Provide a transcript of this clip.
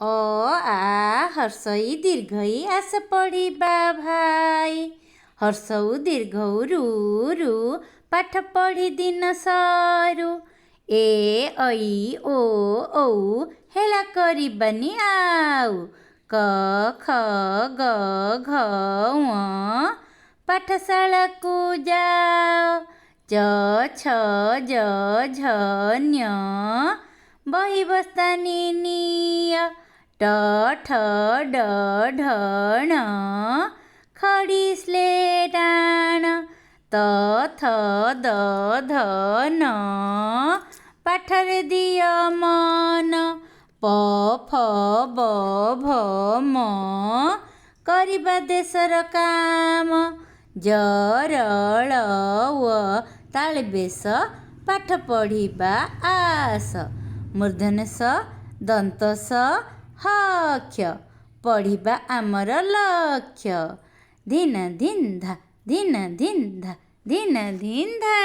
ଅ ଆ ହର୍ଷଇ ଦୀର୍ଘଇ ଆସ ପଢ଼ିବା ଭାଇ। ହର୍ଷଉ ଦୀର୍ଘଉ ରୁ ରୁ ପାଠ ପଢ଼ି ଦିନ ସରୁ। ଏ ଐ ଓ ଔ ହେଳା କରିବାନି ଆଉ। କ ଖ ଗ ଘ ଙ ପାଠଶାଳାକୁ ଯାଅ। ଚ ଛ ଜ ଝ ଞ ବହି ବସ୍ତାନି ନିଅ। ଟ ଠ ଡ ଢ ଣ ଖଡ଼ି ସ୍ଲେଟ ଆଣ। ତ ଥ ଦ ଧ ନ ପାଠରେ ଦିଅ ମନ। ପ ଫ ବ ଭ ମ କରିବା ଦେଶର କାମ। ଜ ର ଳ ୱ ତାଳେ ବେଶ ପାଠ ପଢ଼ିବା ଆସ। ମୂର୍ଧନ୍ୟ ଷ ଦନ୍ତ ସ ହ କ୍ଷ ପଢ଼ିବା ଆମର ଲକ୍ଷ୍ୟ। ଧିନ ଧିନ୍ ଧା ଧିନ ଧିନ୍ ଧା ଧିନ ଧିନ୍ ଧା।